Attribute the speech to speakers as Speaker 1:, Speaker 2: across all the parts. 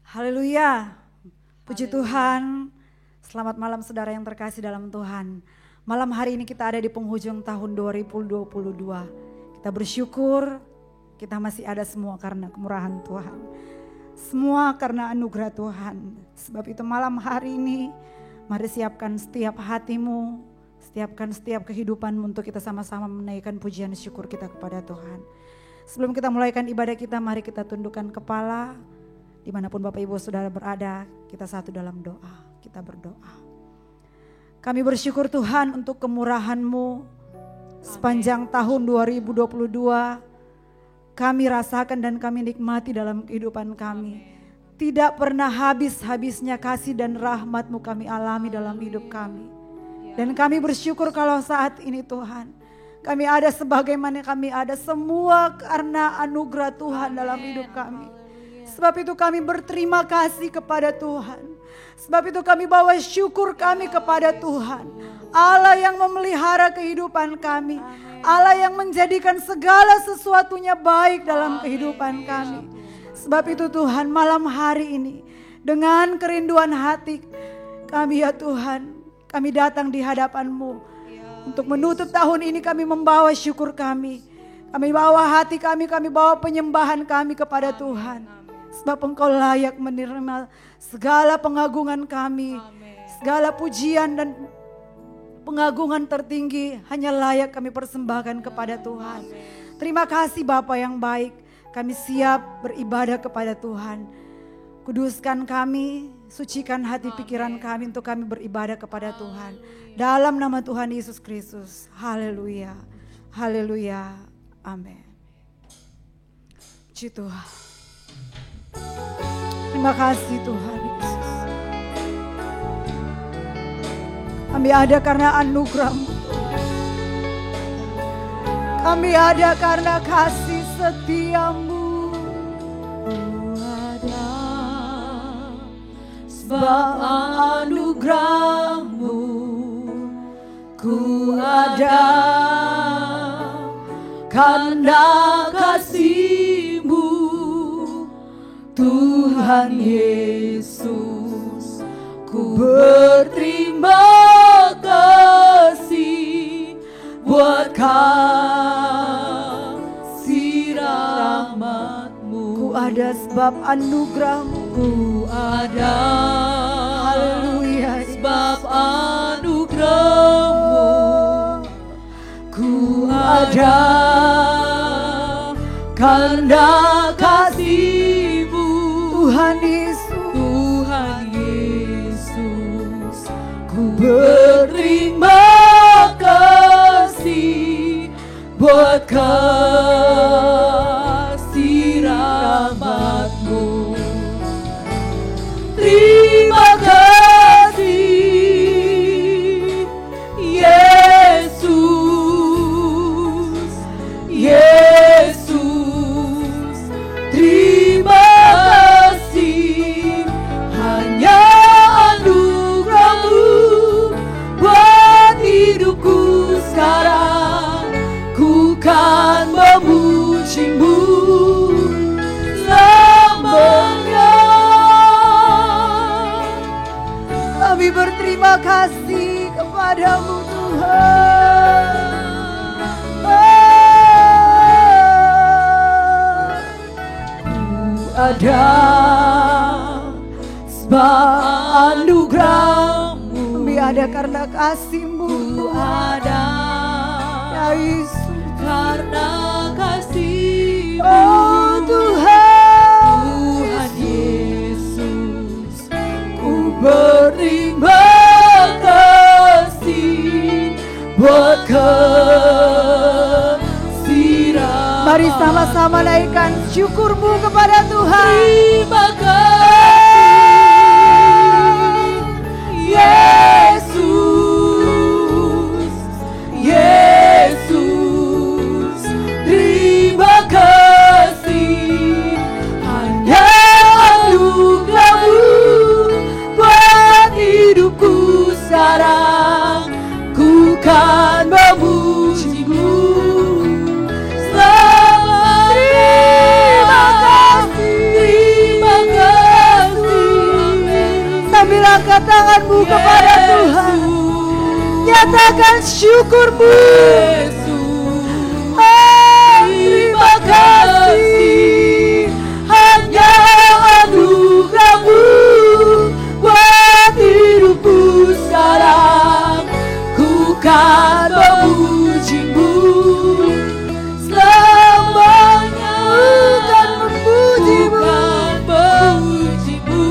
Speaker 1: Haleluya. Puji Tuhan. Selamat malam saudara yang terkasih dalam Tuhan. Malam hari ini kita ada di penghujung tahun 2022. Kita bersyukur kita masih ada semua karena kemurahan Tuhan. Semua karena anugerah Tuhan. Sebab itu malam hari ini mari siapkan setiap hatimu, siapkan setiap kehidupanmu untuk kita sama-sama menaikkan pujian syukur kita kepada Tuhan. Sebelum kita mulaikan ibadah kita, mari kita tundukkan kepala. Dimanapun Bapak Ibu Saudara berada, kita satu dalam doa, kita berdoa. Kami bersyukur Tuhan untuk kemurahan-Mu sepanjang tahun 2022. Kami rasakan dan kami nikmati dalam kehidupan kami. Tidak pernah habis-habisnya kasih dan rahmat-Mu kami alami dalam hidup kami. Dan kami bersyukur kalau saat ini Tuhan, kami ada sebagaimana kami ada semua karena anugerah Tuhan dalam hidup kami. Sebab itu kami berterima kasih kepada Tuhan. Sebab itu kami bawa syukur kami kepada Tuhan. Allah yang memelihara kehidupan kami. Allah yang menjadikan segala sesuatunya baik dalam kehidupan kami. Sebab itu Tuhan, malam hari ini dengan kerinduan hati kami ya Tuhan, kami datang di hadapan-Mu. Untuk menutup tahun ini kami membawa syukur kami. Kami bawa hati kami bawa penyembahan kami kepada Tuhan. Sebab Engkau layak menerima segala pengagungan kami. Segala pujian dan pengagungan tertinggi hanya layak kami persembahkan kepada Tuhan. Terima kasih Bapa yang baik. Kami siap beribadah kepada Tuhan. Kuduskan kami, sucikan hati pikiran kami untuk kami beribadah kepada Tuhan. Dalam nama Tuhan Yesus Kristus. Haleluya. Haleluya. Amin. Puji Tuhan. Terima kasih Tuhan Yesus. Kami ada karena anugerah-Mu. Kami ada karena kasih setia-Mu. Ku ada sebab anugerah-Mu. Ku ada karena kasih-Mu. Tuhan Yesus, ku berterima kasih buat kasih rahmat-Mu. Ku ada sebab anugerah-Mu. Ku ada, haleluya, sebab anugerah-Mu. Ku ada karena kasih Tuhan Yesus, Tuhan Yesus, ku berterima kasih buat kasih rahmat-Mu. Terima kasih Yesus, Yesus, terima hanya anugerah-Mu buat hidupku sekarang. Ku kan memuji-Mu selamanya. Kami berterima kasih kepada-Mu Tuhan. Ku ada sebab anugerah-Mu. Kami ada karena kasih-Mu. Ku ada ya Yesus karena kasih-Mu. Oh Tuhan, Tuhan Yesus, ku berterima kasih buat kasih. Mari sama-sama naikkan syukur-Mu kepada Tuhan. Terima kasih Yesus, Yesus, terima kasih hanya anugerah-Mu buat hidupku sekarang. Ku kan memuji-Mu selamanya. Terima kasih tanganmu kepada Tuhan. Nyatakan syukurmu. Oh, terima kasih. Hanya anugerah-Mu buat hidupku sekarang. Ku kan memuji-Mu selamanya. Ku kan memuji-Mu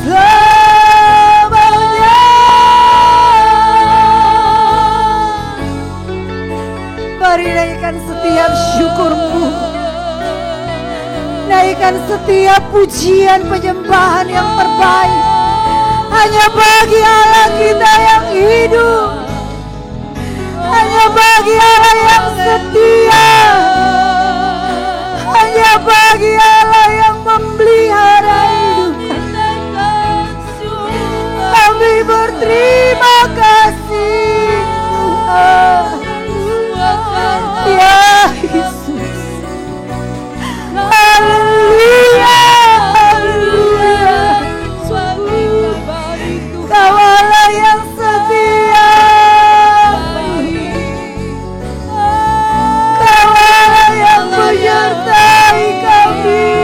Speaker 1: selamanya. Mari naikkan setiap syukur-Mu, naikkan setiap pujian penyembahan yang terbaik hanya bagi Allah kita yang hidup, hanya bagi Allah yang setia, hanya bagi Allah yang memelihara hidup. Kami berterima kasih Tuhan. Ya Yesus, haleluya, haleluya. Kau Allah yang setia, Kau Allah yang menyertai kami.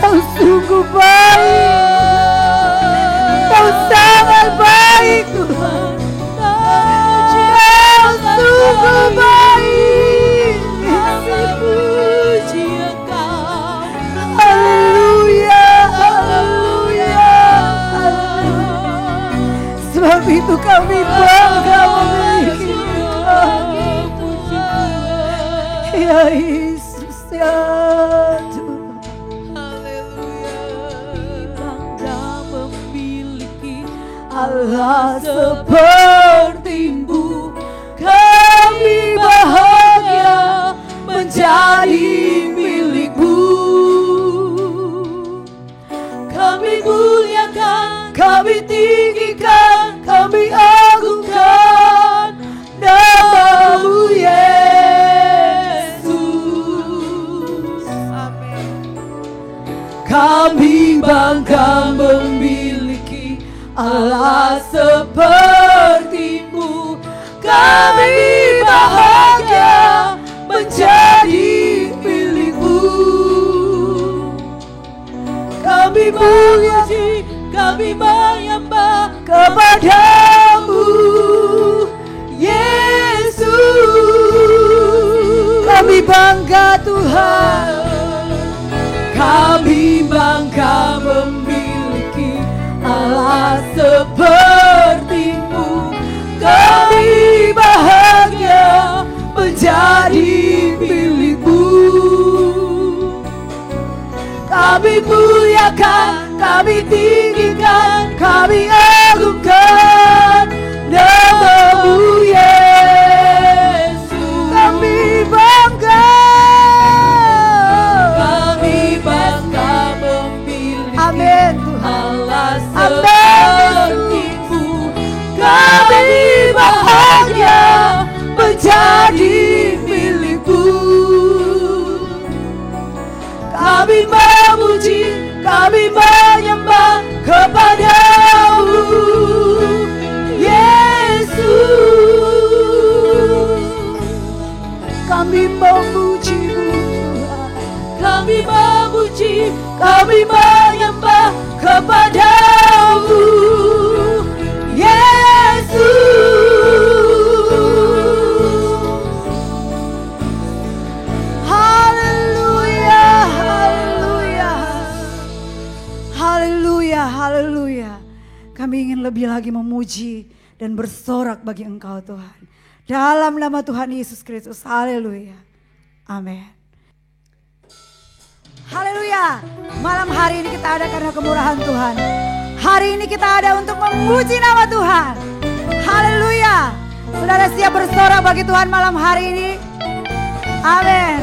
Speaker 1: Kau sungguh baik, Kau sangat baik Tuhan. Kau sungguh baik. Haleluya, haleluya, haleluya. Sebab itu kami bangga memiliki Engkau. Ya Yesus, ya Tuhan. Allah seperti-Mu, kami bahagia menjadi milik-Mu. Kami muliakan, kami tinggikan, kami agungkan nama-Mu Yesus. Amin. Kami bangga memiliki Allah seperti-Mu, kami bahagia menjadi milik-Mu. Kami memuji, kami menyembah kepada-Mu Yesus. Kami bangga Tuhan, kami bangga memiliki Allah seperti-Mu, kami bahagia menjadi milik-Mu. Kami muliakan, kami tinggikan, kami agungkan nama-Mu Yesus. Kami bangga memiliki Amin Allah seperti-Mu. Kami bahagia menjadi milik-Mu. Kami memuji, kami menyembah kepada-Mu Yesus. Kami memuji-Mu Tuhan, kami memuji, kami menyembah kepada-Mu Yesus. Haleluya, haleluya, haleluya, haleluya. Kami ingin lebih lagi memuji dan bersorak bagi Engkau Tuhan. Dalam nama Tuhan Yesus Kristus, haleluya, amin. Haleluya, malam hari ini kita ada karena kemurahan Tuhan. Hari ini kita ada untuk memuji nama Tuhan. Haleluya. Saudara siap bersorak bagi Tuhan malam hari ini? Amin.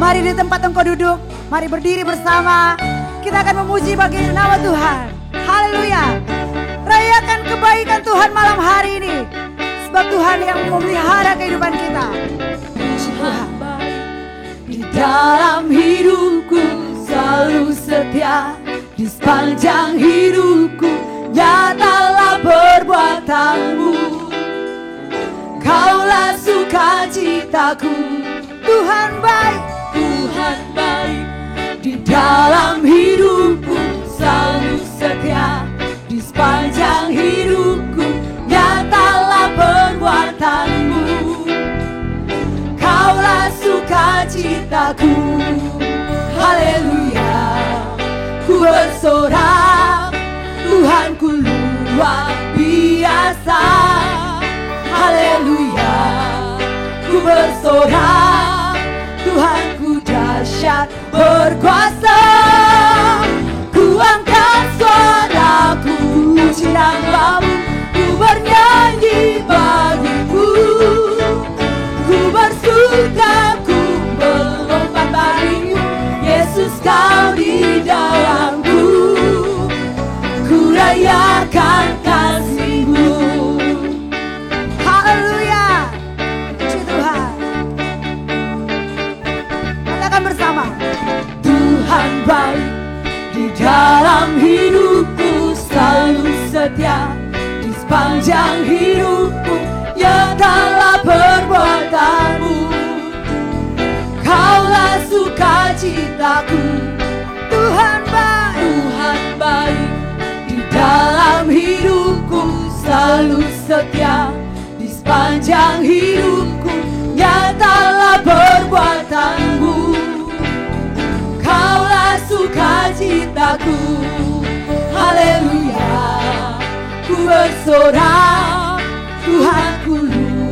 Speaker 1: Mari di tempat engkau duduk, mari berdiri bersama. Kita akan memuji bagi nama Tuhan. Haleluya. Rayakan kebaikan Tuhan malam hari ini. Sebab Tuhan yang memelihara kehidupan kita. Tuhan.
Speaker 2: Di dalam hidupku selalu setia, di sepanjang hidupku nyatalah perbuatanmu. Kaulah sukacitaku,
Speaker 1: Tuhan baik,
Speaker 2: Tuhan baik. Di dalam hidupku selalu setia, di sepanjang hidupku nyatalah perbuatanmu. Kaulah sukacitaku, haleluya. Ku bersorak, Tuhanku luar biasa, haleluya. Ku bersorak, Tuhanku dahsyat berkuasa. Ku angkat suaraku, puji namamu, ku bernyanyi bagimu. Ku bersuka, ku melompat bagimu, Yesus kau di dalamku. Ku rayakan kasih-Mu.
Speaker 1: haleluya. Puji Tuhan. Katakan bersama.
Speaker 2: Tuhan baik, di dalam hidupku selalu setia, di sepanjang hidupku nyatalah perbuatanmu. Kaulah sukacitaku,
Speaker 1: Tuhan baik,
Speaker 2: Tuhan baik. Di dalam hidupku selalu setia, di sepanjang hidupku nyatalah perbuatanmu. Kaulah sukacitaku, haleluya. Ku bersorak, Tuhanku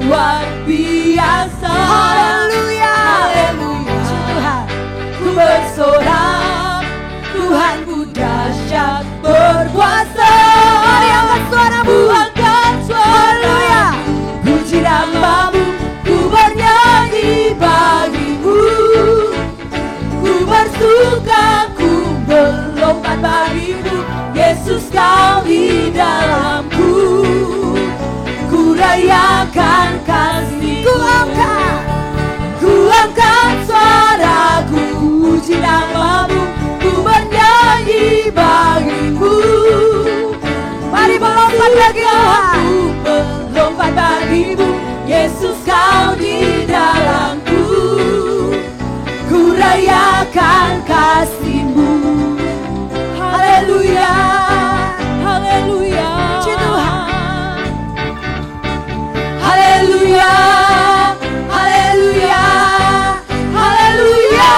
Speaker 2: luar biasa,
Speaker 1: haleluya.
Speaker 2: haleluya.
Speaker 1: Tuhan,
Speaker 2: Ku bersorak, Tuhanku dahsyat berkuasa.
Speaker 1: mari angkat suaramu.
Speaker 2: Ku angkat suara, puji namamu, ku bernyanyi bagimu. Ku bersuka, ku melompat bagimu, Yesus kau di dalamku. Ku rayakan kasih-Mu. Ku angkat suaraku, puji namamu, ku bernyanyi bagimu.
Speaker 1: Mari melompat bagi Tuhan.
Speaker 2: Ku melompat bagimu, Yesus kau di dalamku. Ku rayakan kasih-Mu. Haleluya, haleluya.
Speaker 1: Puji Tuhan.
Speaker 2: Haleluya, haleluya, haleluya.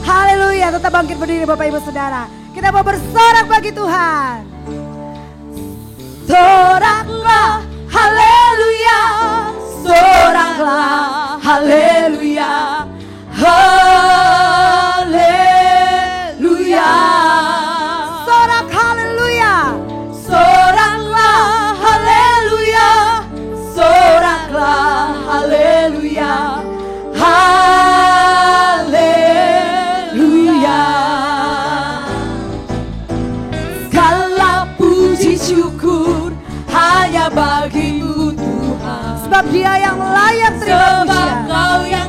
Speaker 1: Haleluya, tetap bangkit berdiri Bapak Ibu Saudara. Kita mau bersorak bagi Tuhan.
Speaker 2: Soraklah, haleluya. Soraklah, haleluya. Haleluya.
Speaker 1: Sorak haleluya.
Speaker 2: Soraklah, haleluya. Soraklah, haleluya. Haleluya. Segala puji syukur hanya bagi-Mu Tuhan.
Speaker 1: Sebab Dia yang layak terima
Speaker 2: Sebab
Speaker 1: pujian.
Speaker 2: Kau yang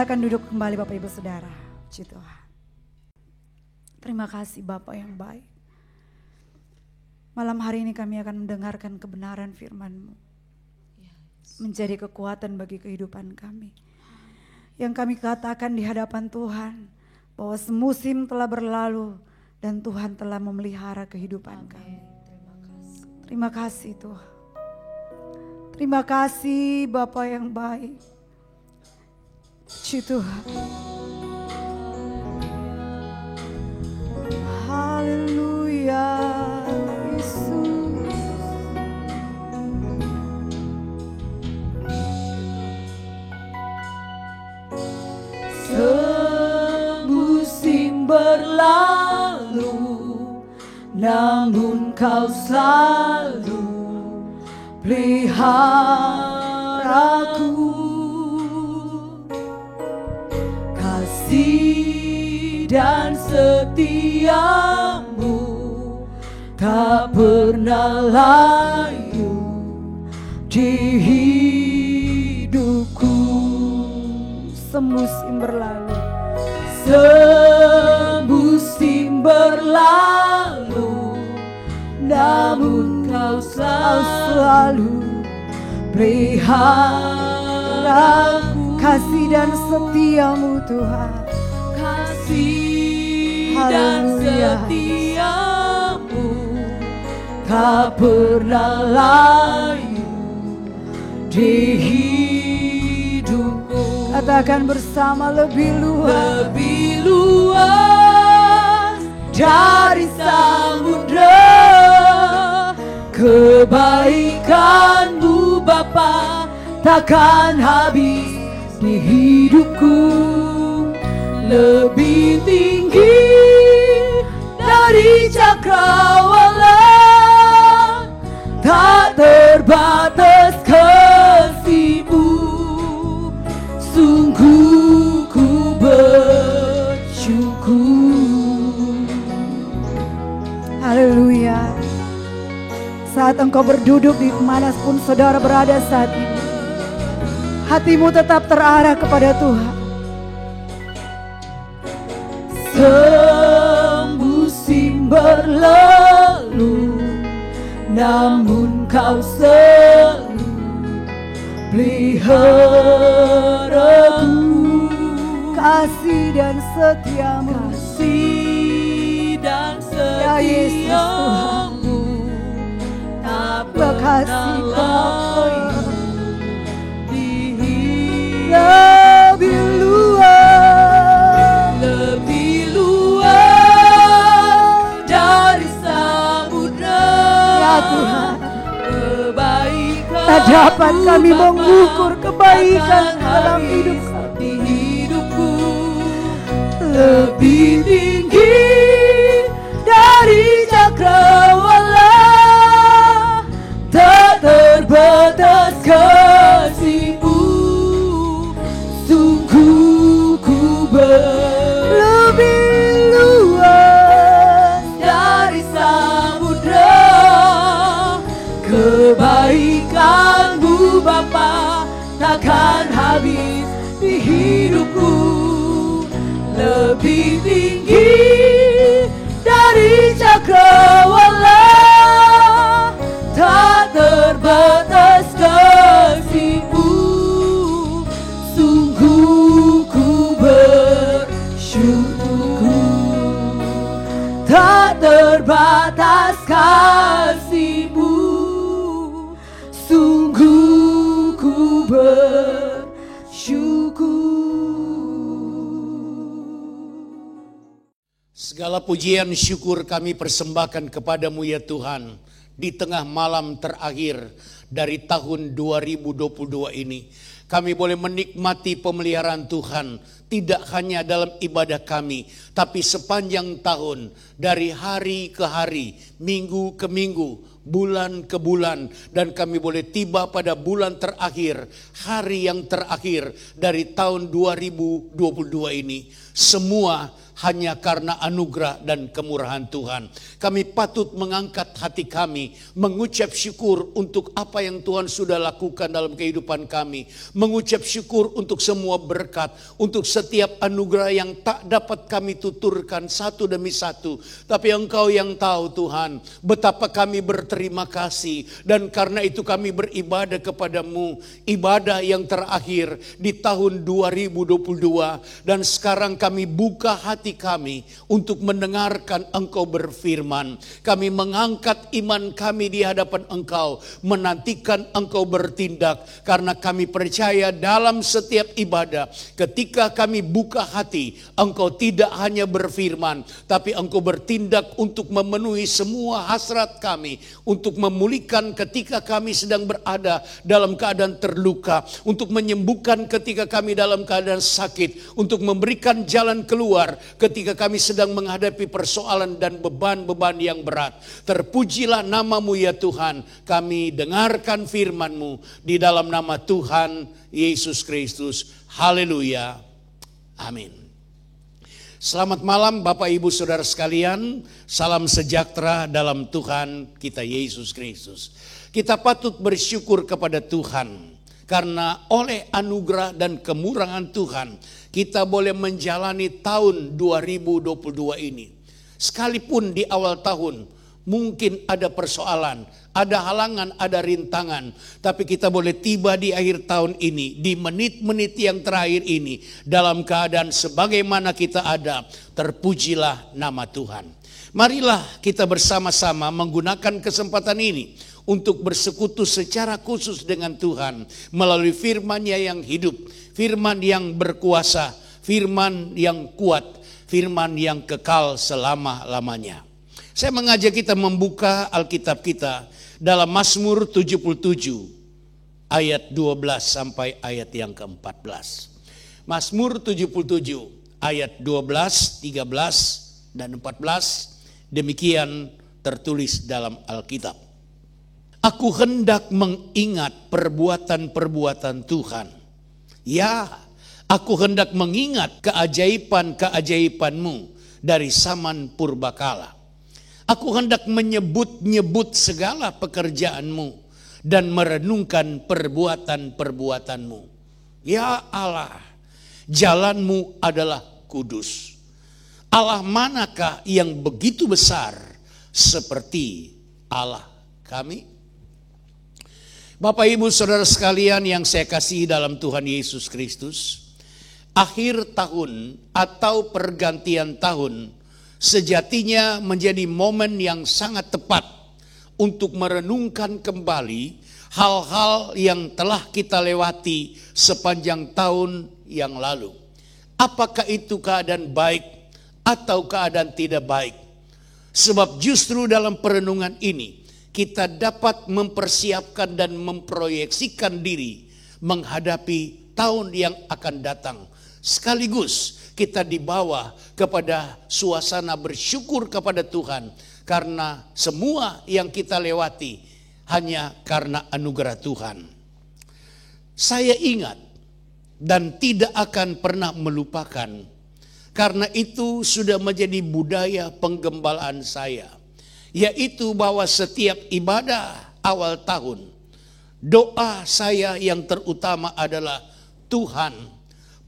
Speaker 1: Silakan duduk kembali Bapak Ibu Saudara. Puji Tuhan. Terima kasih Bapak yang baik. Malam hari ini kami akan mendengarkan kebenaran firman-Mu. Menjadi kekuatan bagi kehidupan kami. Yang kami katakan di hadapan Tuhan, bahwa semusim telah berlalu dan Tuhan telah memelihara kehidupan kami. Terima kasih Tuhan. Terima kasih Bapa yang baik. Puji Tuhan. Haleluya Yesus.
Speaker 2: Semusim berlalu, namun Kau selalu peliharaku. Kasih dan setiamu tak pernah layu di hidupku.
Speaker 1: Semusim berlalu.
Speaker 2: Semusim berlalu, namun Kau selalu peliharaku.
Speaker 1: Kasih dan setiamu Tuhan.
Speaker 2: Kasih dan
Speaker 1: Haleluya.
Speaker 2: setiamu tak pernah layu di hidupku.
Speaker 1: Katakan bersama, lebih luas.
Speaker 2: Lebih luas dari samudra kebaikan-Mu Bapa takkan habis di hidupku. Lebih tinggi dari cakrawala, tak terbatas kasih-Mu. Sungguh ku bersyukur.
Speaker 1: Haleluya. Saat engkau berduduk di manapun saudara berada saat ini, hatimu tetap terarah kepada Tuhan.
Speaker 2: Semusim berlalu, namun Kau selalu peliharaku.
Speaker 1: Kasih dan setiamu.
Speaker 2: Kasih dan
Speaker 1: Ya Yesus
Speaker 2: setiamu tak
Speaker 1: Makasih
Speaker 2: pernah
Speaker 1: Bapa.
Speaker 2: di hidupku.
Speaker 1: Lebih luas.
Speaker 2: Lebih luas dari samudra.
Speaker 1: Ya Tuhan.
Speaker 2: Kebaikan
Speaker 1: Tak dapat kami mengukur kebaikan dalam hidup kami.
Speaker 2: di hidupku. Lebih tinggi dari cakrawala, tak terbatas kasih-Mu. Sungguh ku
Speaker 1: Lebih luas
Speaker 2: dari samudra kebaikan-Mu Bapa takkan habis di hidupku. Lebih tinggi dari cakrawala, tak terbatas kasih-Mu. Sungguh ku bersyukur. Tak terbatas kasih-Mu. Sungguh ku bersyukur.
Speaker 3: Segala pujian syukur kami persembahkan kepadamu ya Tuhan. Di tengah malam terakhir dari tahun 2022 ini. Kami boleh menikmati pemeliharaan Tuhan. Tidak hanya dalam ibadah kami. Tapi sepanjang tahun. Dari hari ke hari. Minggu ke minggu. Bulan ke bulan. Dan kami boleh tiba pada bulan terakhir. Hari yang terakhir dari tahun 2022 ini. Semua hanya karena anugerah dan kemurahan Tuhan. Kami patut mengangkat hati kami, mengucap syukur untuk apa yang Tuhan sudah lakukan dalam kehidupan kami. Mengucap syukur untuk semua berkat, untuk setiap anugerah yang tak dapat kami tuturkan satu demi satu. Tapi Engkau yang tahu Tuhan, betapa kami berterima kasih. Dan karena itu kami beribadah kepadamu, ibadah yang terakhir di tahun 2022. Dan sekarang kami buka hati kami untuk mendengarkan Engkau berfirman. Kami mengangkat iman kami di hadapan Engkau, menantikan Engkau bertindak. Karena kami percaya dalam setiap ibadah, ketika kami buka hati, Engkau tidak hanya berfirman, tapi Engkau bertindak untuk memenuhi semua hasrat kami, untuk memulihkan ketika kami sedang berada dalam keadaan terluka, untuk menyembuhkan ketika kami dalam keadaan sakit, untuk memberikan jalan keluar ketika kami sedang menghadapi persoalan dan beban-beban yang berat. Terpujilah nama-Mu ya Tuhan. Kami dengarkan firman-Mu di dalam nama Tuhan Yesus Kristus. Haleluya. Amin. Selamat malam Bapak Ibu Saudara sekalian. Salam sejahtera dalam Tuhan kita Yesus Kristus. Kita patut bersyukur kepada Tuhan. Karena oleh anugerah dan kemurahan Tuhan, kita boleh menjalani tahun 2022 ini. Sekalipun di awal tahun mungkin ada persoalan, ada halangan, ada rintangan. Tapi kita boleh tiba di akhir tahun ini, di menit-menit yang terakhir ini, dalam keadaan sebagaimana kita ada. Terpujilah nama Tuhan. Marilah kita bersama-sama menggunakan kesempatan ini untuk bersekutu secara khusus dengan Tuhan melalui firman-Nya yang hidup, firman yang berkuasa, firman yang kuat, firman yang kekal selama-lamanya. Saya mengajak kita membuka Alkitab kita dalam Mazmur 77 ayat 12 sampai ayat yang ke-14. Mazmur 77 ayat 12, 13 dan 14 demikian tertulis dalam Alkitab. Aku hendak mengingat perbuatan-perbuatan Tuhan. Ya, aku hendak mengingat keajaiban-keajaiban-Mu dari zaman purbakala. Aku hendak menyebut-nyebut segala pekerjaan-Mu dan merenungkan perbuatan-perbuatan-Mu. Ya Allah, jalan-Mu adalah kudus. Allah manakah yang begitu besar seperti Allah kami? Bapak Ibu Saudara sekalian yang saya kasihi dalam Tuhan Yesus Kristus, akhir tahun atau pergantian tahun sejatinya menjadi momen yang sangat tepat untuk merenungkan kembali hal-hal yang telah kita lewati sepanjang tahun yang lalu. Apakah itu keadaan baik atau keadaan tidak baik? Sebab justru dalam perenungan ini kita dapat mempersiapkan dan memproyeksikan diri menghadapi tahun yang akan datang. Sekaligus kita dibawa kepada suasana bersyukur kepada Tuhan. Karena semua yang kita lewati hanya karena anugerah Tuhan. Saya ingat dan tidak akan pernah melupakan. Karena itu sudah menjadi budaya penggembalaan saya. Yaitu bahwa setiap ibadah awal tahun, doa saya yang terutama adalah, Tuhan,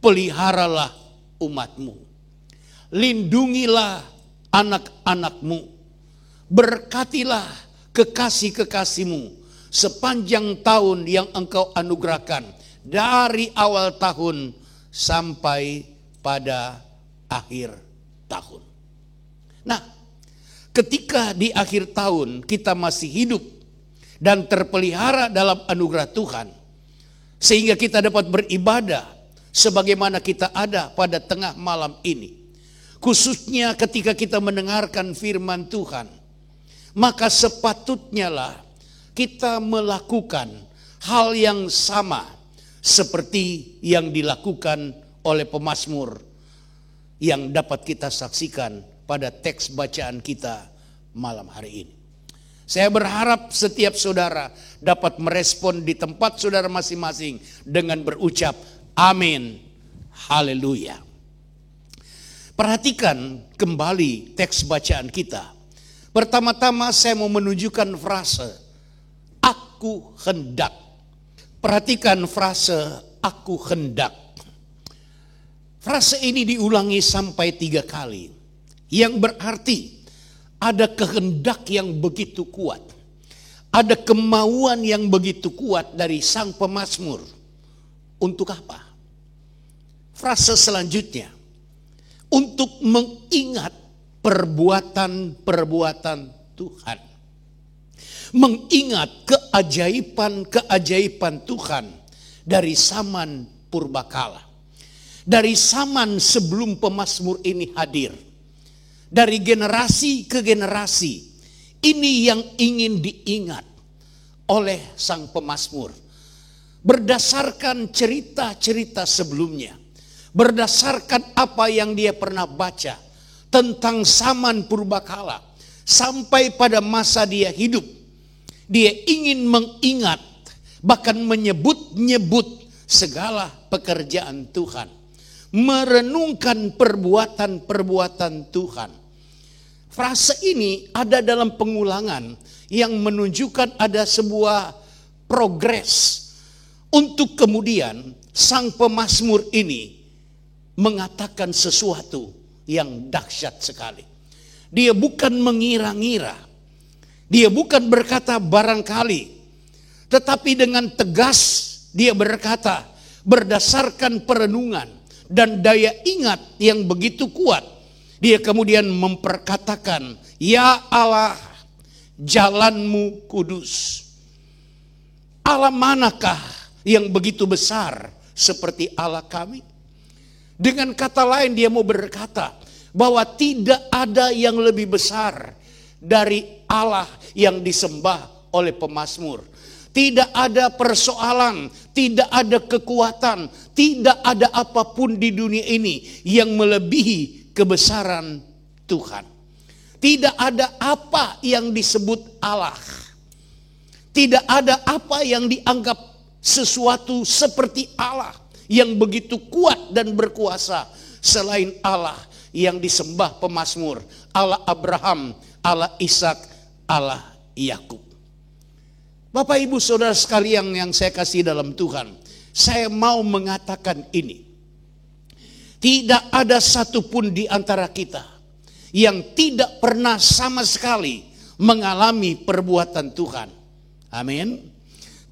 Speaker 3: peliharalah umat-Mu. Lindungilah anak-anak-Mu. Berkatilah kekasih-kekasih-Mu sepanjang tahun yang Engkau anugerahkan. Dari awal tahun sampai pada akhir tahun. Nah, ketika di akhir tahun kita masih hidup dan terpelihara dalam anugerah Tuhan, sehingga kita dapat beribadah sebagaimana kita ada pada tengah malam ini, khususnya ketika kita mendengarkan firman Tuhan, maka sepatutnya lah kita melakukan hal yang sama seperti yang dilakukan oleh pemazmur yang dapat kita saksikan pada teks bacaan kita malam hari ini. Saya berharap setiap saudara dapat merespon di tempat saudara masing-masing dengan berucap amin, haleluya. Perhatikan kembali teks bacaan kita. Pertama-tama saya mau menunjukkan frase, aku hendak. Perhatikan frase, aku hendak. Frase ini diulangi sampai 3 kali. Yang berarti ada kehendak yang begitu kuat. Ada kemauan yang begitu kuat dari sang pemazmur. Untuk apa? Frase selanjutnya, untuk mengingat perbuatan-perbuatan Tuhan. Mengingat keajaiban-keajaiban Tuhan dari zaman purbakala. Dari zaman sebelum pemazmur ini hadir. Dari generasi ke generasi. Ini yang ingin diingat oleh sang pemazmur. Berdasarkan cerita-cerita sebelumnya. Berdasarkan apa yang dia pernah baca tentang zaman purbakala. Sampai pada masa dia hidup. Dia ingin mengingat, bahkan menyebut-nyebut segala pekerjaan Tuhan. Merenungkan perbuatan-perbuatan Tuhan. Frase ini ada dalam pengulangan yang menunjukkan ada sebuah progres. Untuk kemudian sang pemazmur ini mengatakan sesuatu yang dahsyat sekali. Dia bukan mengira-ngira. Dia bukan berkata barangkali. Tetapi dengan tegas dia berkata berdasarkan perenungan dan daya ingat yang begitu kuat. Dia kemudian memperkatakan, ya Allah, jalanmu kudus. Allah manakah yang begitu besar seperti Allah kami? Dengan kata lain dia mau berkata bahwa tidak ada yang lebih besar dari Allah yang disembah oleh pemazmur. Tidak ada persoalan, tidak ada kekuatan, tidak ada apapun di dunia ini yang melebihi kebesaran Tuhan. Tidak ada apa yang disebut Allah. Tidak ada apa yang dianggap sesuatu seperti Allah yang begitu kuat dan berkuasa selain Allah yang disembah pemazmur. Allah Abraham, Allah Ishak, Allah Yakub. Bapak Ibu Saudara sekalian yang saya kasih dalam Tuhan, saya mau mengatakan ini. Tidak ada satupun di antara kita yang tidak pernah sama sekali mengalami perbuatan Tuhan. Amin.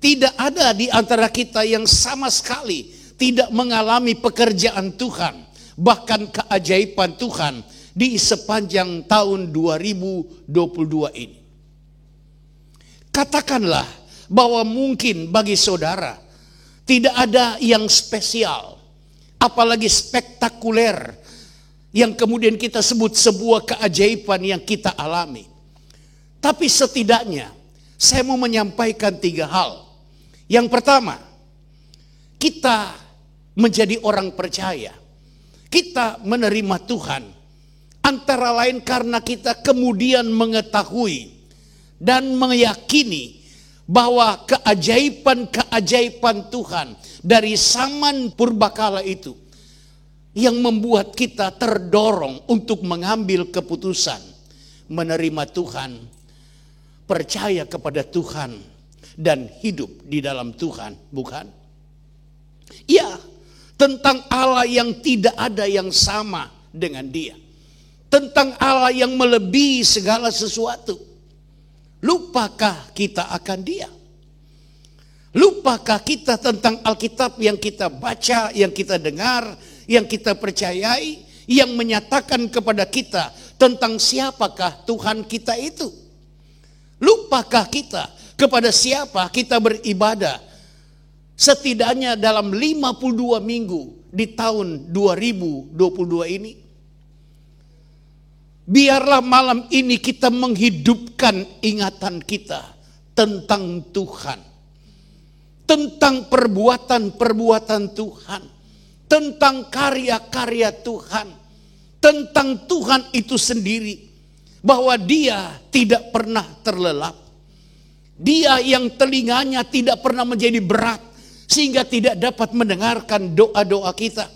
Speaker 3: Tidak ada di antara kita yang sama sekali tidak mengalami pekerjaan Tuhan, bahkan keajaiban Tuhan di sepanjang tahun 2022 ini. Katakanlah bahwa mungkin bagi saudara tidak ada yang spesial, apalagi spektakuler, yang kemudian kita sebut sebuah keajaiban yang kita alami. Tapi setidaknya saya mau menyampaikan 3 hal. Yang pertama, kita menjadi orang percaya. Kita menerima Tuhan. Antara lain karena kita kemudian mengetahui dan meyakini bahwa keajaiban-keajaiban Tuhan dari zaman purbakala itu yang membuat kita terdorong untuk mengambil keputusan menerima Tuhan, percaya kepada Tuhan, dan hidup di dalam Tuhan, bukan? Ya, tentang Allah yang tidak ada yang sama dengan Dia. Tentang Allah yang melebihi segala sesuatu. Lupakah kita akan Dia? Lupakah kita tentang Alkitab yang kita baca, yang kita dengar, yang kita percayai, yang menyatakan kepada kita tentang siapakah Tuhan kita itu? Lupakah kita kepada siapa kita beribadah setidaknya dalam 52 minggu di tahun 2022 ini? Biarlah malam ini kita menghidupkan ingatan kita tentang Tuhan. Tentang perbuatan-perbuatan Tuhan. Tentang karya-karya Tuhan. Tentang Tuhan itu sendiri. Bahwa Dia tidak pernah terlelap. Dia yang telinganya tidak pernah menjadi berat sehingga tidak dapat mendengarkan doa-doa kita.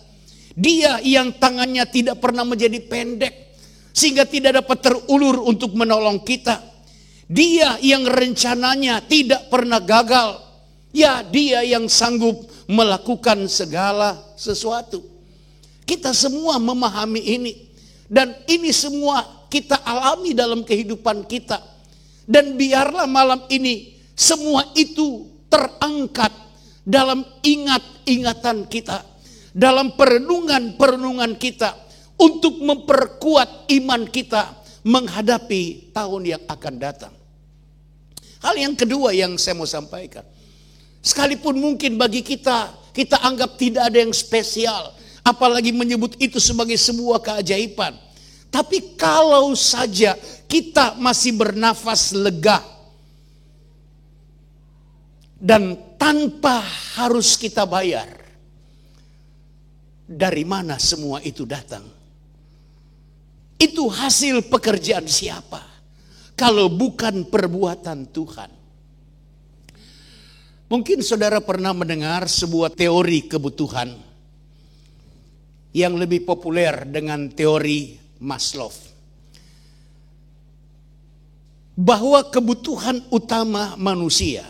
Speaker 3: Dia yang tangannya tidak pernah menjadi pendek sehingga tidak dapat terulur untuk menolong kita. Dia yang rencananya tidak pernah gagal. Ya, dia yang sanggup melakukan segala sesuatu. Kita semua memahami ini. Dan ini semua kita alami dalam kehidupan kita. Dan biarlah malam ini semua itu terangkat dalam ingat-ingatan kita. Dalam perenungan-perenungan kita. Untuk memperkuat iman kita menghadapi tahun yang akan datang. Hal yang kedua yang saya mau sampaikan. Sekalipun mungkin bagi kita anggap tidak ada yang spesial. Apalagi menyebut itu sebagai sebuah keajaiban. Tapi kalau saja kita masih bernafas lega. Dan tanpa harus kita bayar. Dari mana semua itu datang? Itu hasil pekerjaan siapa? Kalau bukan perbuatan Tuhan. Mungkin saudara pernah mendengar sebuah teori kebutuhan yang lebih populer dengan teori Maslow. Bahwa kebutuhan utama manusia,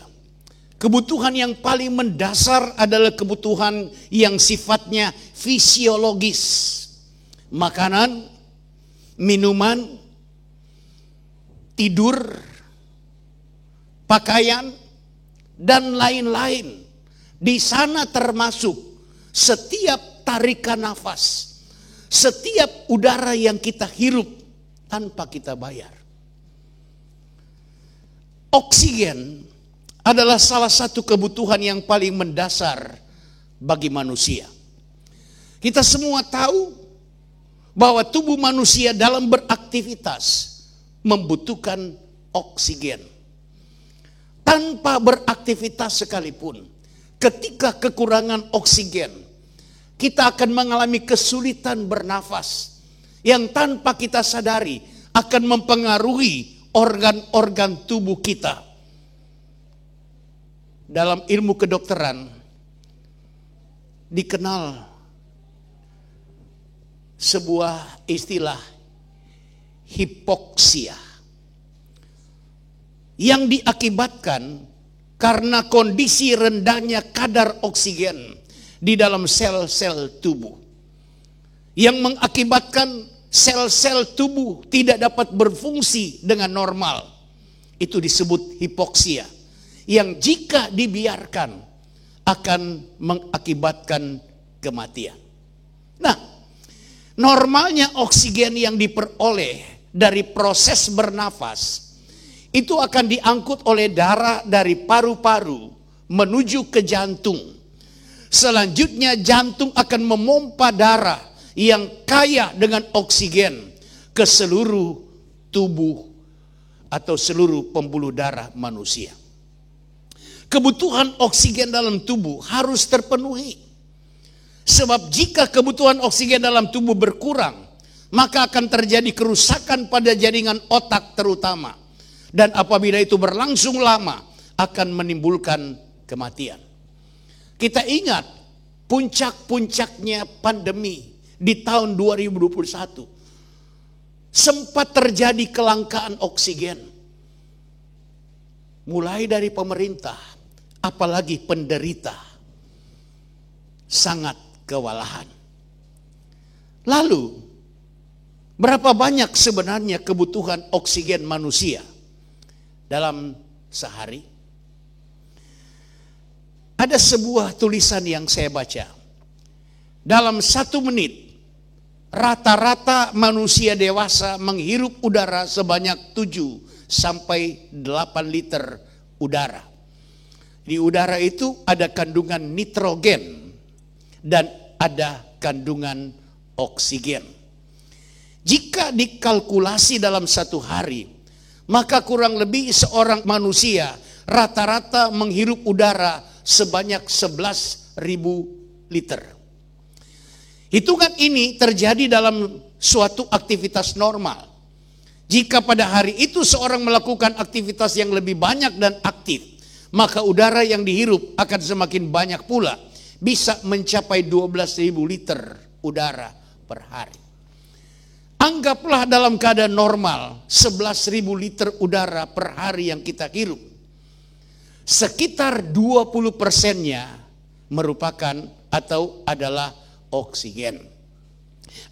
Speaker 3: kebutuhan yang paling mendasar adalah kebutuhan yang sifatnya fisiologis. Makanan, minuman, tidur, pakaian, dan lain-lain. Di sana termasuk setiap tarikan nafas, setiap udara yang kita hirup tanpa kita bayar. Oksigen adalah salah satu kebutuhan yang paling mendasar bagi manusia. Kita semua tahu bahwa tubuh manusia dalam beraktivitas membutuhkan oksigen. Tanpa beraktivitas sekalipun, ketika kekurangan oksigen, kita akan mengalami kesulitan bernafas yang tanpa kita sadari akan mempengaruhi organ-organ tubuh kita. Dalam ilmu kedokteran dikenal sebuah istilah hipoksia yang diakibatkan karena kondisi rendahnya kadar oksigen di dalam sel-sel tubuh, yang mengakibatkan sel-sel tubuh tidak dapat berfungsi dengan normal. Itu disebut hipoksia, yang jika dibiarkan akan mengakibatkan kematian. Nah, normalnya oksigen yang diperoleh dari proses bernafas itu akan diangkut oleh darah dari paru-paru menuju ke jantung. Selanjutnya jantung akan memompa darah yang kaya dengan oksigen ke seluruh tubuh atau seluruh pembuluh darah manusia. Kebutuhan oksigen dalam tubuh harus terpenuhi. Sebab jika kebutuhan oksigen dalam tubuh berkurang, maka akan terjadi kerusakan pada jaringan otak terutama. Dan apabila itu berlangsung lama, akan menimbulkan kematian. Kita ingat puncak-puncaknya pandemi di tahun 2021. Sempat terjadi kelangkaan oksigen. Mulai dari pemerintah, apalagi penderita, sangat kewalahan. Lalu, berapa banyak sebenarnya kebutuhan oksigen manusia dalam sehari? Ada sebuah tulisan yang saya baca. Dalam 1 menit, rata-rata manusia dewasa menghirup udara sebanyak 7 sampai 8 liter udara. Di udara itu ada kandungan nitrogen dan ada kandungan oksigen. Jika dikalkulasi dalam 1 hari, maka kurang lebih seorang manusia rata-rata menghirup udara sebanyak 11.000 liter. Hitungan ini terjadi dalam suatu aktivitas normal. Jika pada hari itu seorang melakukan aktivitas yang lebih banyak dan aktif, maka udara yang dihirup akan semakin banyak pula, bisa mencapai 12.000 liter udara per hari. Anggaplah dalam keadaan normal 11.000 liter udara per hari yang kita hirup. Sekitar 20%-nya merupakan atau adalah oksigen.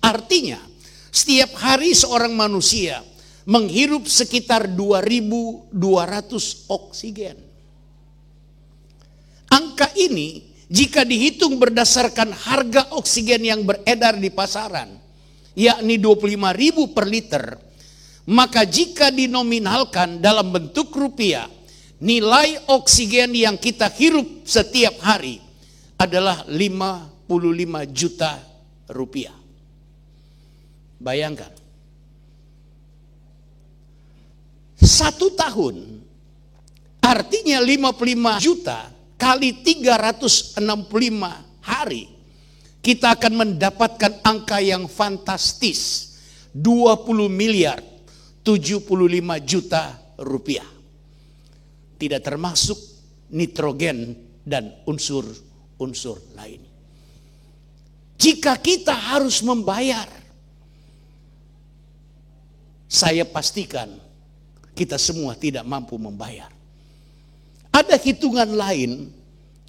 Speaker 3: Artinya setiap hari seorang manusia menghirup sekitar 2.200 oksigen. Angka ini jika dihitung berdasarkan harga oksigen yang beredar di pasaran, yakni 25.000 per liter, maka jika dinominalkan dalam bentuk rupiah, nilai oksigen yang kita hirup setiap hari adalah 55 juta rupiah. Bayangkan, 1 tahun artinya 55 juta kali 365 hari, kita akan mendapatkan angka yang fantastis, 20 miliar 75 juta rupiah. Tidak termasuk nitrogen dan unsur-unsur lain. Jika kita harus membayar, saya pastikan kita semua tidak mampu membayar. Ada hitungan lain,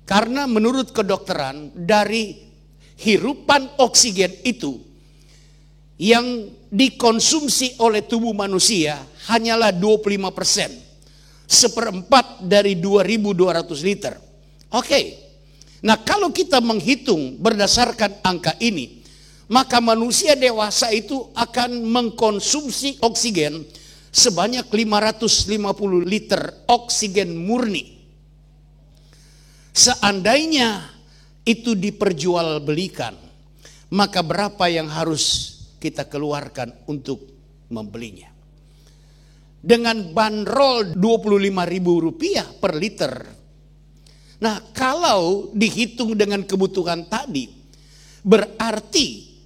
Speaker 3: karena menurut kedokteran dari hirupan oksigen itu yang dikonsumsi oleh tubuh manusia hanyalah 25%, 1/4 dari 2.200 liter. Oke, nah kalau kita menghitung berdasarkan angka ini, maka manusia dewasa itu akan mengkonsumsi oksigen sebanyak 550 liter oksigen murni. Seandainya itu diperjualbelikan, maka berapa yang harus kita keluarkan untuk membelinya? Dengan bandrol Rp25.000 per liter. Nah, kalau dihitung dengan kebutuhan tadi, berarti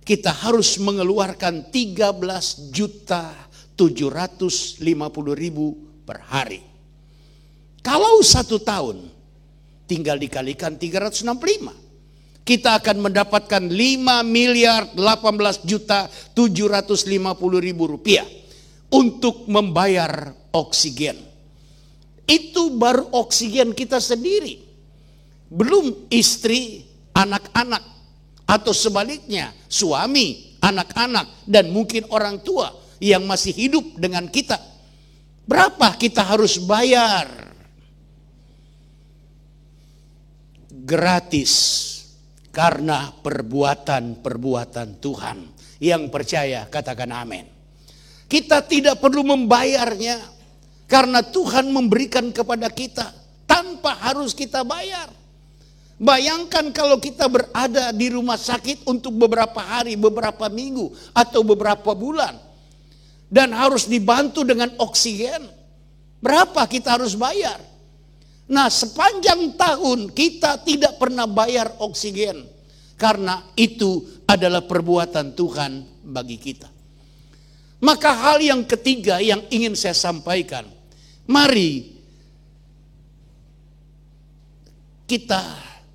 Speaker 3: kita harus mengeluarkan 13.750.000 per hari. Kalau 1 tahun, tinggal dikalikan 365. Kita akan mendapatkan 5.018.750.000 rupiah untuk membayar oksigen. Itu baru oksigen kita sendiri. Belum istri, anak-anak, atau sebaliknya suami, anak-anak, dan mungkin orang tua yang masih hidup dengan kita. Berapa kita harus bayar? Gratis, karena perbuatan-perbuatan Tuhan. Yang percaya katakan amin. Kita tidak perlu membayarnya, karena Tuhan memberikan kepada kita tanpa harus kita bayar. Bayangkan kalau kita berada di rumah sakit untuk beberapa hari, beberapa minggu, atau beberapa bulan, dan harus dibantu dengan oksigen. Berapa kita harus bayar? Nah, sepanjang tahun kita tidak pernah bayar oksigen, karena itu adalah perbuatan Tuhan bagi kita. Maka hal yang ketiga yang ingin saya sampaikan, mari kita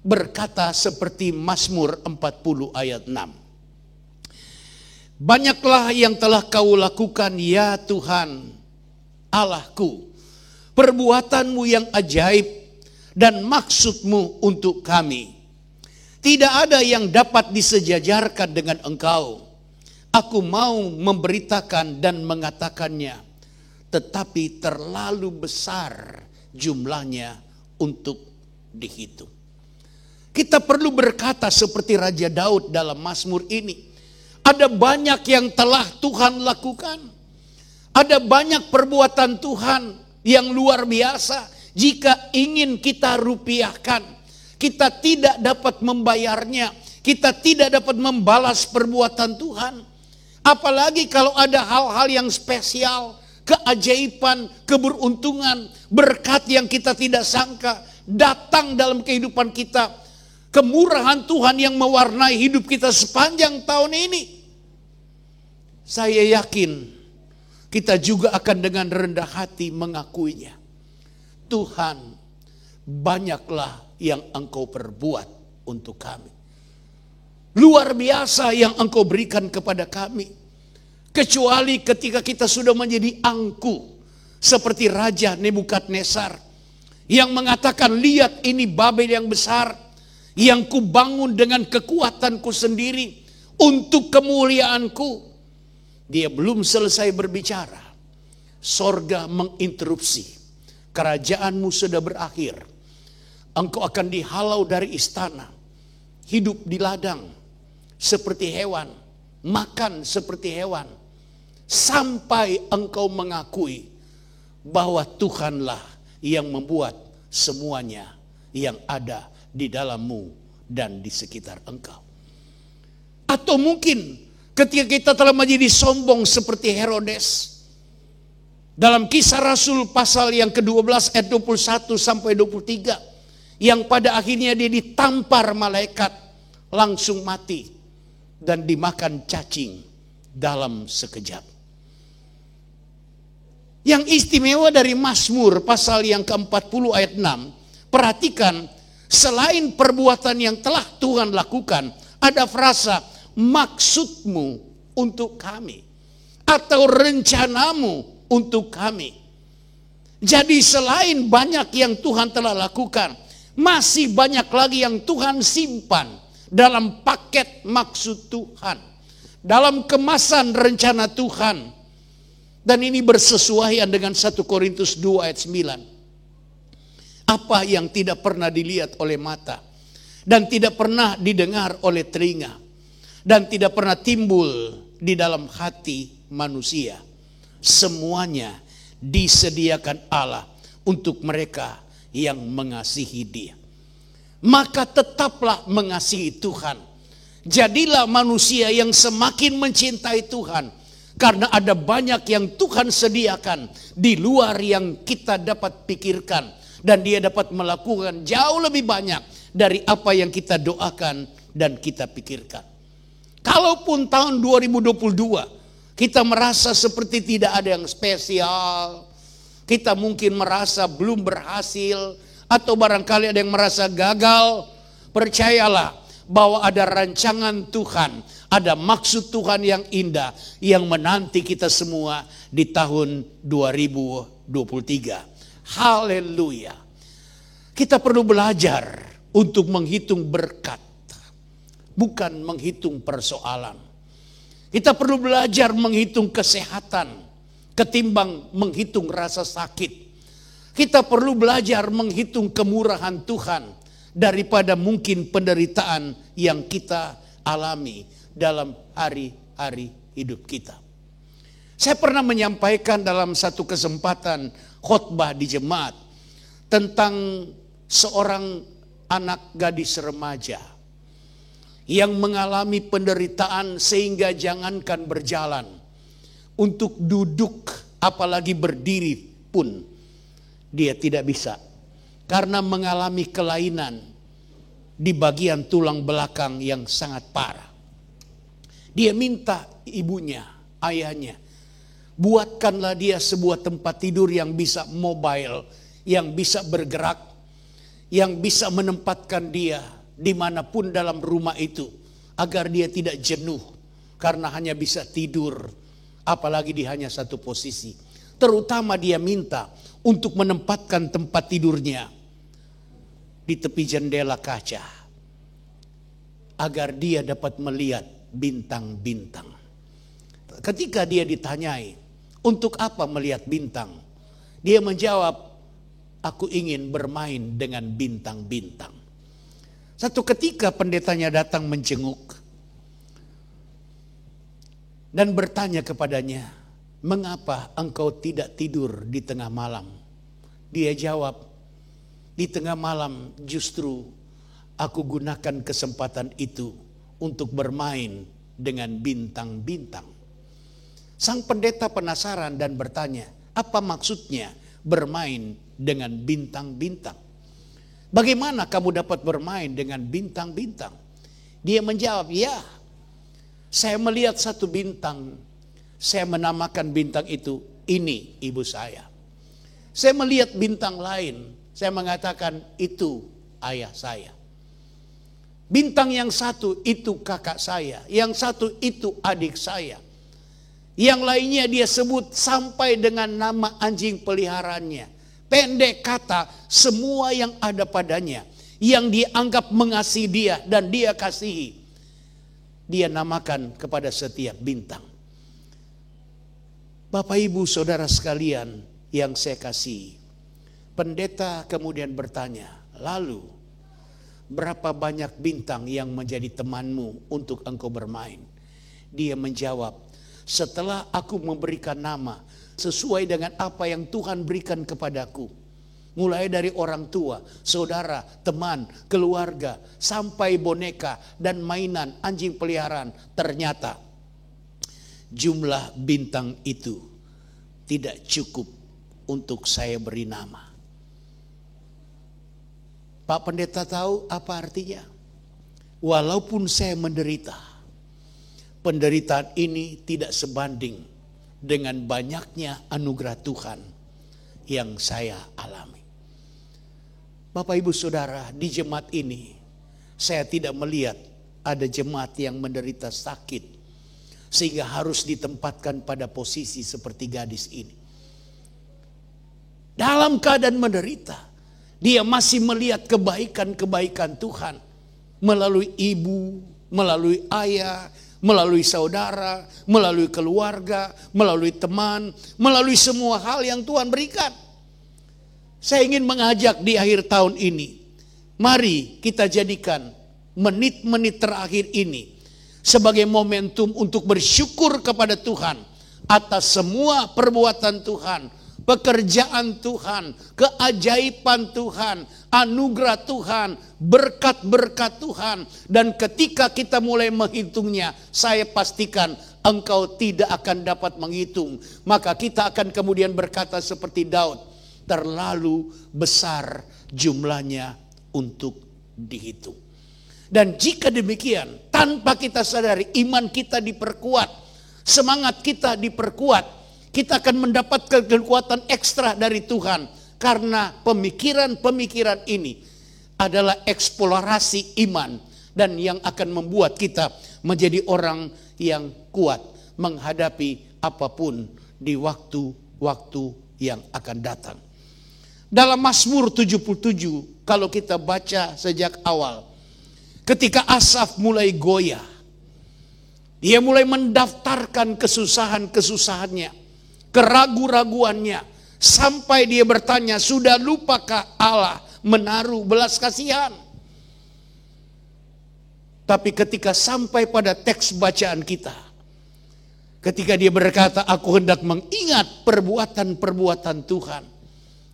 Speaker 3: berkata seperti Mazmur 40 ayat 6. Banyaklah yang telah kau lakukan ya Tuhan Allahku, perbuatanmu yang ajaib dan maksudmu untuk kami. Tidak ada yang dapat disejajarkan dengan engkau. Aku mau memberitakan dan mengatakannya, tetapi terlalu besar jumlahnya untuk dihitung. Kita perlu berkata seperti Raja Daud dalam Mazmur ini. Ada banyak yang telah Tuhan lakukan. Ada banyak perbuatan Tuhan yang luar biasa. Jika ingin kita rupiahkan, kita tidak dapat membayarnya. Kita tidak dapat membalas perbuatan Tuhan. Apalagi kalau ada hal-hal yang spesial, keajaiban, keberuntungan, berkat yang kita tidak sangka datang dalam kehidupan kita. Kemurahan Tuhan yang mewarnai hidup kita sepanjang tahun ini. Saya yakin kita juga akan dengan rendah hati mengakuinya. Tuhan, banyaklah yang engkau perbuat untuk kami. luar biasa yang Engkau berikan kepada kami. Kecuali ketika kita sudah menjadi angku seperti Raja Nebukadnezar yang mengatakan, lihat ini Babel yang besar yang kubangun dengan kekuatanku sendiri untuk kemuliaanku. Dia belum selesai berbicara, sorga menginterupsi. Kerajaanmu sudah berakhir. Engkau akan dihalau dari istana, hidup di ladang seperti hewan, makan seperti hewan, sampai engkau mengakui bahwa Tuhanlah yang membuat semuanya yang ada di dalammu dan di sekitar engkau. Atau mungkin ketika kita telah menjadi sombong seperti Herodes, dalam Kisah Rasul pasal yang ke-12 ayat 21 sampai 23, yang pada akhirnya dia ditampar malaikat, langsung mati dan dimakan cacing dalam sekejap. Yang istimewa dari Mazmur pasal yang ke-40 ayat 6, perhatikan, selain perbuatan yang telah Tuhan lakukan, ada frasa maksudmu untuk kami atau rencanamu untuk kami. Jadi selain banyak yang Tuhan telah lakukan, masih banyak lagi yang Tuhan simpan dalam paket maksud Tuhan, dalam kemasan rencana Tuhan. Dan ini bersesuaian dengan 1 Korintus 2 ayat 9. Apa yang tidak pernah dilihat oleh mata, dan tidak pernah didengar oleh telinga, dan tidak pernah timbul di dalam hati manusia, semuanya disediakan Allah untuk mereka yang mengasihi Dia. Maka tetaplah mengasihi Tuhan. Jadilah manusia yang semakin mencintai Tuhan, karena ada banyak yang Tuhan sediakan di luar yang kita dapat pikirkan, dan Dia dapat melakukan jauh lebih banyak dari apa yang kita doakan dan kita pikirkan. Kalaupun tahun 2022 kita merasa seperti tidak ada yang spesial, kita mungkin merasa belum berhasil, atau barangkali ada yang merasa gagal, percayalah bahwa ada rancangan Tuhan, ada maksud Tuhan yang indah yang menanti kita semua di tahun 2023. Haleluya. Kita perlu belajar untuk menghitung berkat, bukan menghitung persoalan. Kita perlu belajar menghitung kesehatan ketimbang menghitung rasa sakit. Kita perlu belajar menghitung kemurahan Tuhan daripada mungkin penderitaan yang kita alami dalam hari-hari hidup kita. Saya pernah menyampaikan dalam satu kesempatan khotbah di jemaat tentang seorang anak gadis remaja yang mengalami penderitaan sehingga jangankan berjalan, untuk duduk apalagi berdiri pun dia tidak bisa, karena mengalami kelainan di bagian tulang belakang yang sangat parah. Dia minta ibunya, ayahnya, buatkanlah dia sebuah tempat tidur yang bisa mobile, yang bisa bergerak, yang bisa menempatkan dia dimanapun dalam rumah itu, agar dia tidak jenuh karena hanya bisa tidur, apalagi di hanya satu posisi. Terutama dia minta untuk menempatkan tempat tidurnya di tepi jendela kaca, agar dia dapat melihat bintang-bintang. Ketika dia ditanyai, untuk apa melihat bintang? Dia menjawab, aku ingin bermain dengan bintang-bintang. Satu ketika pendetanya datang menjenguk dan bertanya kepadanya, mengapa engkau tidak tidur di tengah malam? Dia jawab, di tengah malam justru aku gunakan kesempatan itu untuk bermain dengan bintang-bintang. Sang pendeta penasaran dan bertanya, apa maksudnya bermain dengan bintang-bintang? Bagaimana kamu dapat bermain dengan bintang-bintang? Dia menjawab, ya, saya melihat satu bintang, saya menamakan bintang itu, ini ibu saya. Saya melihat bintang lain, saya mengatakan itu ayah saya. Bintang yang satu itu kakak saya, yang satu itu adik saya. Yang lainnya dia sebut sampai dengan nama anjing peliharaannya. Pendek kata, semua yang ada padanya, yang dianggap mengasihi dia dan dia kasihi, dia namakan kepada setiap bintang. Bapak Ibu Saudara sekalian yang saya kasihi, pendeta kemudian bertanya, lalu berapa banyak bintang yang menjadi temanmu untuk engkau bermain? Dia menjawab, setelah aku memberikan nama sesuai dengan apa yang Tuhan berikan kepadaku, mulai dari orang tua, saudara, teman, keluarga, sampai boneka dan mainan anjing peliharaan, ternyata jumlah bintang itu tidak cukup untuk saya beri nama. Pak Pendeta tahu apa artinya? Walaupun saya menderita, penderitaan ini tidak sebanding dengan banyaknya anugerah Tuhan yang saya alami. Bapak Ibu Saudara, di jemaat ini saya tidak melihat ada jemaat yang menderita sakit sehingga harus ditempatkan pada posisi seperti gadis ini. Dalam keadaan menderita, dia masih melihat kebaikan-kebaikan Tuhan melalui ibu, melalui ayah, melalui saudara, melalui keluarga, melalui teman, melalui semua hal yang Tuhan berikan. Saya ingin mengajak di akhir tahun ini, mari kita jadikan menit-menit terakhir ini sebagai momentum untuk bersyukur kepada Tuhan atas semua perbuatan Tuhan, pekerjaan Tuhan, keajaiban Tuhan, anugerah Tuhan, berkat-berkat Tuhan. Dan ketika kita mulai menghitungnya, saya pastikan engkau tidak akan dapat menghitung. Maka kita akan kemudian berkata seperti Daud, terlalu besar jumlahnya untuk dihitung. Dan jika demikian, tanpa kita sadari iman kita diperkuat, semangat kita diperkuat, kita akan mendapatkan kekuatan ekstra dari Tuhan. Karena pemikiran-pemikiran ini adalah eksplorasi iman. Dan yang akan membuat kita menjadi orang yang kuat menghadapi apapun di waktu-waktu yang akan datang. Dalam Mazmur 77, kalau kita baca sejak awal, ketika Asaf mulai goyah, dia mulai mendaftarkan kesusahan-kesusahannya, keraguan-raguannya, sampai dia bertanya, sudah lupakah Allah menaruh belas kasihan? Tapi ketika sampai pada teks bacaan kita, ketika dia berkata, aku hendak mengingat perbuatan-perbuatan Tuhan.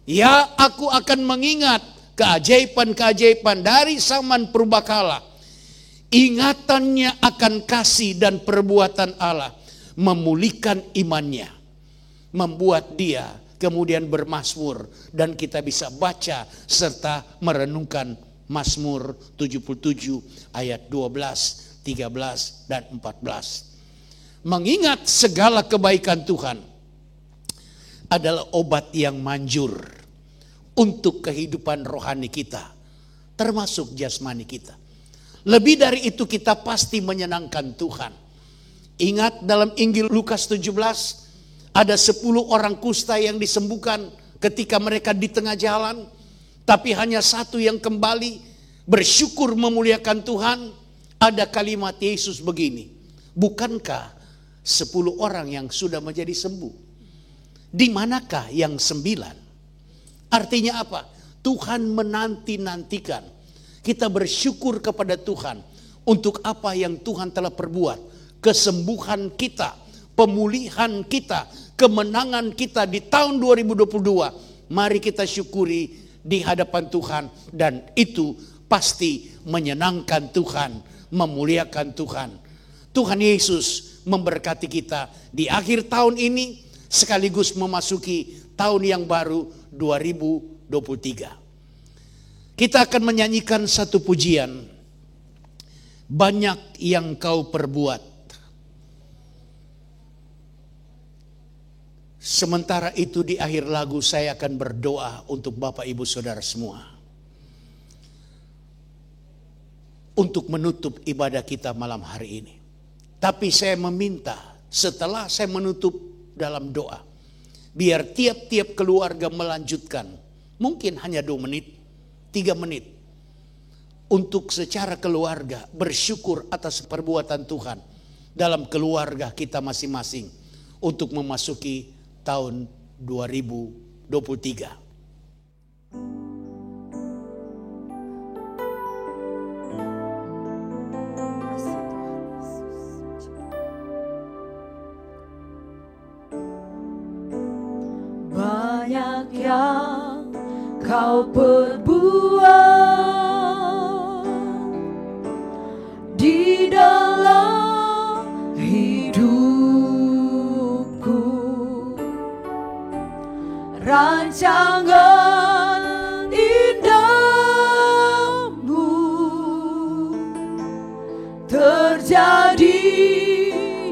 Speaker 3: Ya, aku akan mengingat keajaiban-keajaiban dari zaman purbakala. Ingatannya akan kasih dan perbuatan Allah memulihkan imannya, membuat dia kemudian bermazmur. Dan kita bisa baca serta merenungkan Mazmur 77 ayat 12, 13 dan 14. Mengingat segala kebaikan Tuhan adalah obat yang manjur untuk kehidupan rohani kita, termasuk jasmani kita. Lebih dari itu, kita pasti menyenangkan Tuhan. Ingat dalam Injil Lukas 17, ada 10 orang kusta yang disembuhkan ketika mereka di tengah jalan. Tapi hanya satu yang kembali bersyukur memuliakan Tuhan. Ada kalimat Yesus begini, bukankah 10 orang yang sudah menjadi sembuh? Di manakah yang 9? Artinya apa? Tuhan menanti-nantikan kita bersyukur kepada Tuhan untuk apa yang Tuhan telah perbuat. Kesembuhan kita, pemulihan kita, kemenangan kita di tahun 2022. Mari kita syukuri di hadapan Tuhan. Dan itu pasti menyenangkan Tuhan, memuliakan Tuhan. Tuhan Yesus memberkati kita di akhir tahun ini, sekaligus memasuki tahun yang baru 2023. Kita akan menyanyikan satu pujian, banyak yang kau perbuat. Sementara itu di akhir lagu saya akan berdoa untuk Bapak Ibu Saudara semua. untuk menutup ibadah kita malam hari ini. Tapi saya meminta setelah saya menutup dalam doa, biar tiap-tiap keluarga melanjutkan, mungkin hanya 2 menit, 3 menit, untuk secara keluarga bersyukur atas perbuatan Tuhan dalam keluarga kita masing-masing untuk memasuki tahun 2023.
Speaker 2: Banyak yang kau perbuat di dalam hidupku, rancangan indahmu terjadi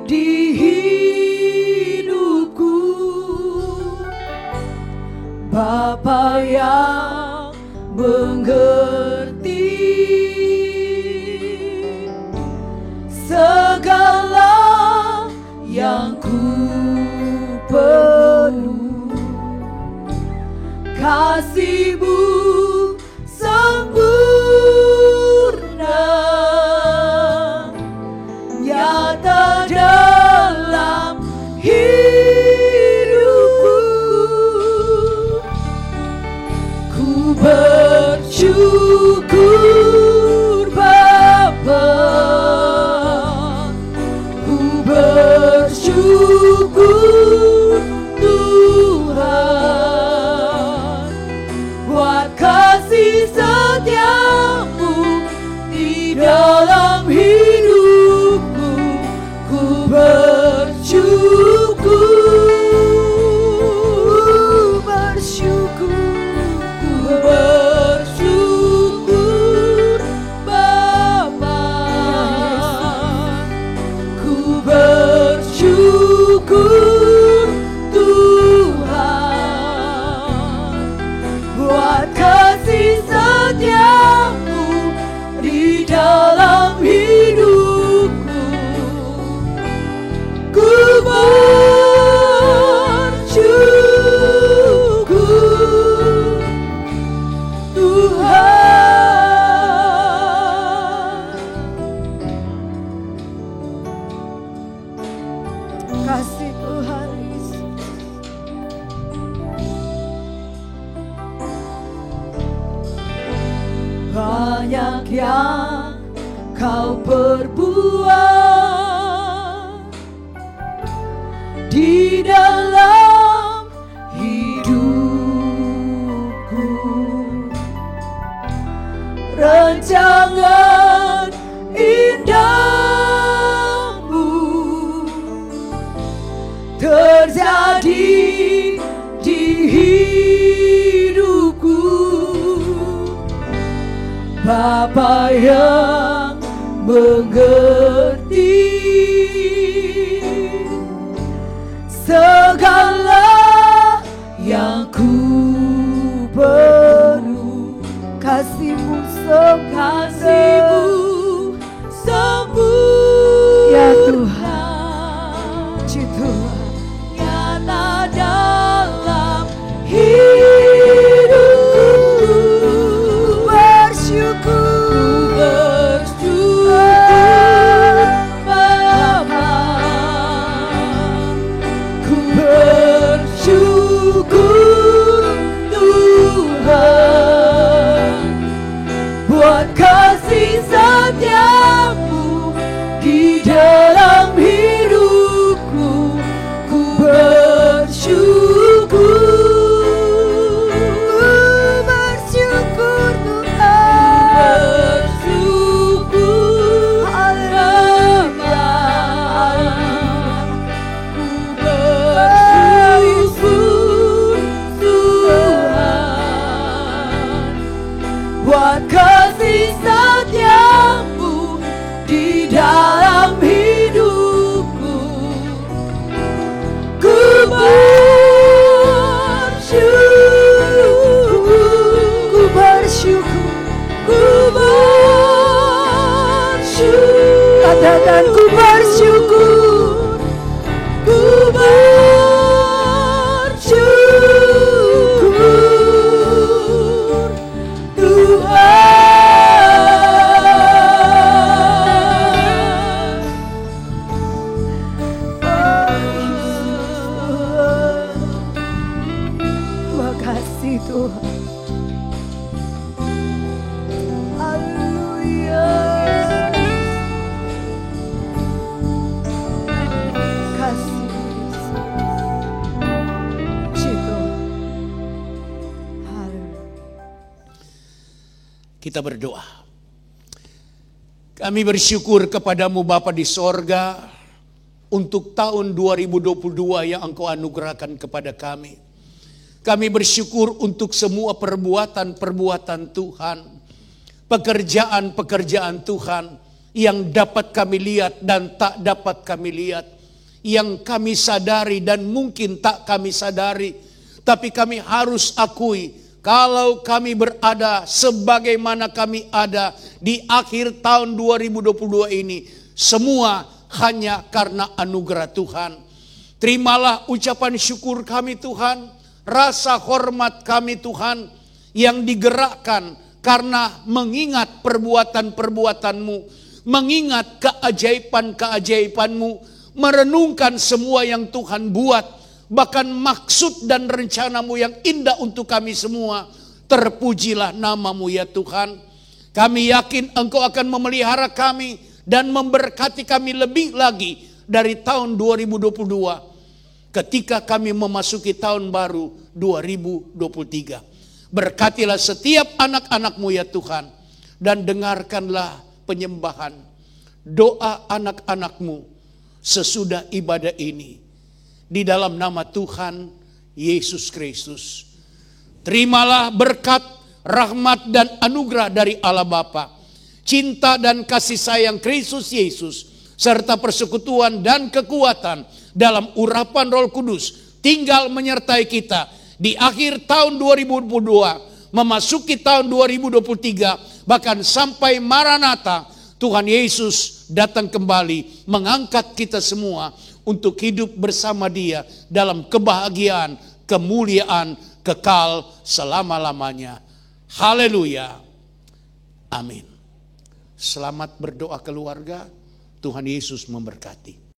Speaker 2: di hidupku. Bapa yang mengerti segala yang ku perlu, kasih-Mu sempurna nyata dalam hidupku. Ku bersyukur Bapa, ku bersyukur Tuhan buat kasih setia-Mu di dalam hidupku. Ku bersyukur, bersyukur Bapa, ku bersyukur Tuhan buat kasih setia-Mu di dalam hidupku. Ku bersyukur Tuhan. Kasih Tuhan Yesus. Banyak yang kau perbuat di dalam hidupku, rancangan indahmu terjadi di hidupku. Bapa yang mengerti segala yang ku perlu, kasih-Mu sempurna ya Tuhan, puji Tuhan nyata dalam hidupku. Bersyukur Bapa, ku Katakan ku bersyukur, ku bersyukur Tuhan. Terima kasih Tuhan. Haleluya. Kasih Yesus. Puji Tuhan. Haleluya.
Speaker 3: Kita berdoa. Kami bersyukur kepadamu Bapa di sorga untuk tahun 2022 yang Engkau anugerahkan kepada kami. Kami bersyukur untuk semua perbuatan-perbuatan Tuhan, pekerjaan-pekerjaan Tuhan yang dapat kami lihat dan tak dapat kami lihat, yang kami sadari dan mungkin tak kami sadari, tapi kami harus akui kalau kami berada sebagaimana kami ada di akhir tahun 2022 ini, semua hanya karena anugerah Tuhan. Terimalah ucapan syukur kami Tuhan, rasa hormat kami Tuhan yang digerakkan karena mengingat perbuatan-perbuatan-Mu, mengingat keajaiban-keajaiban-Mu, merenungkan semua yang Tuhan buat, bahkan maksud dan rencana-Mu yang indah untuk kami semua. Terpujilah nama-Mu ya Tuhan. Kami yakin Engkau akan memelihara kami dan memberkati kami lebih lagi dari tahun 2022 ketika kami memasuki tahun baru 2023. Berkatilah setiap anak-anak-Mu ya Tuhan, dan dengarkanlah penyembahan doa anak-anak-Mu sesudah ibadah ini. Di dalam nama Tuhan Yesus Kristus. Terimalah berkat, rahmat dan anugerah dari Allah Bapa, cinta dan kasih sayang Kristus Yesus, serta persekutuan dan kekuatan dalam urapan Roh Kudus tinggal menyertai kita di akhir tahun 2022, memasuki tahun 2023, bahkan sampai Maranatha, Tuhan Yesus datang kembali mengangkat kita semua untuk hidup bersama Dia dalam kebahagiaan, kemuliaan, kekal selama-lamanya. Haleluya. Amin. Selamat berdoa keluarga. Tuhan Yesus memberkati.